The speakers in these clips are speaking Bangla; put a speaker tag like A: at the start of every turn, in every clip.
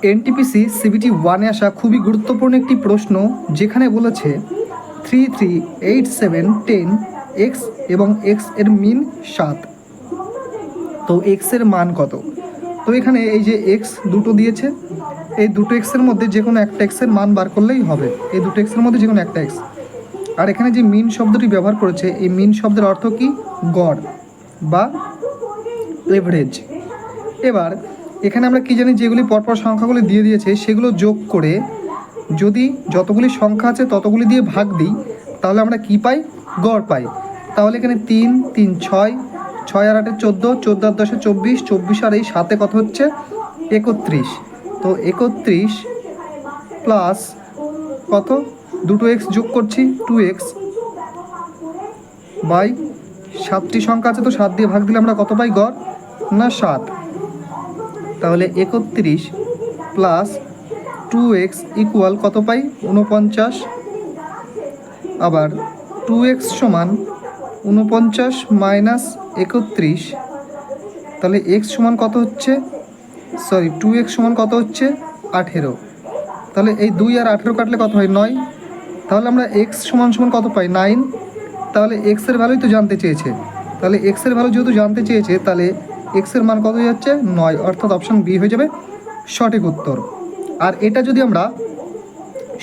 A: এনটিপিসি সিবিটি 1-এ আসা খুবই গুরুত্বপূর্ণ একটি প্রশ্ন, যেখানে বলেছে 3, 3, 8, 7, 10 এক্স এবং এক্স এর মিন 7। তো এক্স এর মান কত? তো এখানে এই যে এক্স দুটো দিয়েছে, এই দুটো এক্সের মধ্যে যে কোনো একটা এক্সের মান বার করলেই হবে, এই দুটো এক্সের মধ্যে যে কোনো একটা এক্স। আর এখানে যে মিন শব্দটি ব্যবহার করেছে, এই মিন শব্দের অর্থ কি? গড় বা এভারেজ। এবার এখানে আমরা কি জানি, যেগুলি পরপর সংখ্যাগুলি দিয়ে দিয়েছে সেগুলো যোগ করে যদি যতগুলি সংখ্যা আছে ততগুলি দিয়ে ভাগ দিই, তাহলে আমরা কি পাই? গড় পাই। তাহলে এখানে 3, 3, 6, 6 আর 8 14, 14 আর 10 24, 24 আর এই 7 কত হচ্ছে? 31। তো 31 প্লাস কত? দুটো এক্স যোগ করছি, 2x বাই 7টি সংখ্যা আছে, তো 7 দিয়ে ভাগ দিলে আমরা কত পাই? গড় না 7। তাহলে 31 প্লাস 2x ইকুয়াল কত পাই? 49। আবার 2x সমান 49 মাইনাস 31, তাহলে x সমান কত হচ্ছে? 2x সমান কত হচ্ছে? 18। তাহলে এই 2 আর 18 কাটলে কত হয়? 9। তাহলে আমরা x সমান সমান কত পাই? 9। তাহলে x এর ভ্যালুই তো জানতে চেয়েছে, তাহলে x এর ভ্যালু যেহেতু জানতে চেয়েছে, তাহলে x এর মান কত হয়ে যাচ্ছে? 9, অর্থাৎ অপশান বি হয়ে যাবে সঠিক উত্তর। আর এটা যদি আমরা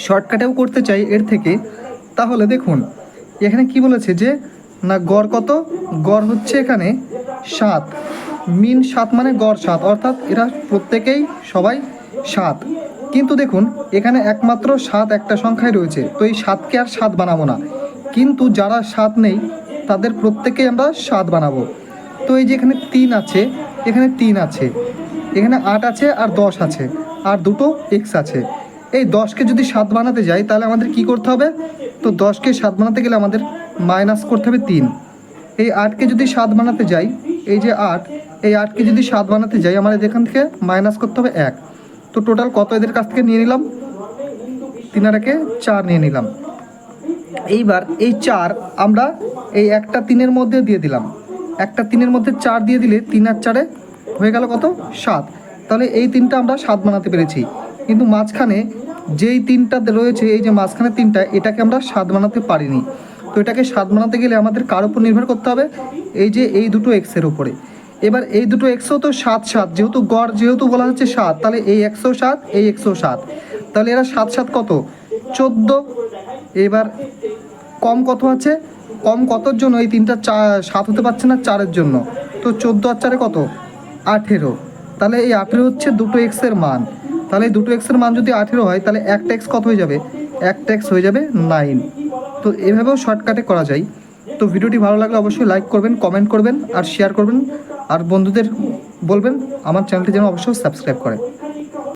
A: শর্টকাটেও করতে চাই এর থেকে, তাহলে দেখুন এখানে কি বলেছে যে না গড় কত? গড় হচ্ছে এখানে 7, মিন 7 মানে গড় 7, অর্থাৎ এরা প্রত্যেকেই সবাই 7। কিন্তু দেখুন এখানে একমাত্র 7 একটা সংখ্যায় রয়েছে, তো এই 7কে আর 7 বানাবো না, কিন্তু যারা 7 নেই তাদের প্রত্যেকেই আমরা 7 বানাবো। তো এই যে এখানে 3 আছে, এখানে 3 আছে, এখানে 8 আছে আর 10 আছে, আর দুটো এক্স আছে। এই 10কে যদি 7 বানাতে যাই তাহলে আমাদের কি করতে হবে? তো 10কে 7 বানাতে গেলে আমাদের মাইনাস করতে হবে 3। এই 8কে যদি 7 বানাতে যাই, এই যে 8, এই 8কে যদি 7 বানাতে যাই আমাদের এখান থেকে মাইনাস করতে হবে 1। তো টোটাল কত এদের কাছ থেকে নিয়ে নিলাম? 3 আর 1 4 নিয়ে নিলাম। এইবার এই 4 আমরা এই একটা 3-এর মধ্যে দিয়ে দিলাম, একটা 3-এর মধ্যে 4 দিয়ে দিলে 3 আর 4 হয়ে গেল কত? 7। তাহলে এই 3টা আমরা 7 বানাতে পেরেছি, কিন্তু মাঝখানে যেই 3টা রয়েছে, এই যে মাঝখানে 3টা, এটাকে আমরা 7 বানাতে পারিনি। তো এটাকে 7 বানাতে গেলে আমাদের কার উপর নির্ভর করতে হবে? এই যে এই দুটো এক্সের উপরে। এবার এই দুটো এক্সও তো 7 7, যেহেতু গড় যেহেতু বলা হচ্ছে 7, তাহলে এই এক্সও 7, এই এক্সও 7, তাহলে এরা 7 7 কত? 14। এবার কম কত আছে? কম কতর জন্য? এই 3টা 7 হতে পারছে না, 4-এর জন্য। তো 14 আর 4 কত? 18। তাহলে এই 18 হচ্ছে দুটো এক্সের মান। তাহলে এই দুটো এক্সের মান যদি 18 হয়, তাহলে একটা এক্স কত হয়ে যাবে? একটা এক্স হয়ে যাবে 9। তো এভাবেও শর্টকাটে করা যায়। তো ভিডিওটি ভালো লাগলে অবশ্যই লাইক করবেন, কমেন্ট করবেন আর শেয়ার করবেন, আর বন্ধুদের বলবেন আমার চ্যানেলটি যেন অবশ্যই সাবস্ক্রাইব করে।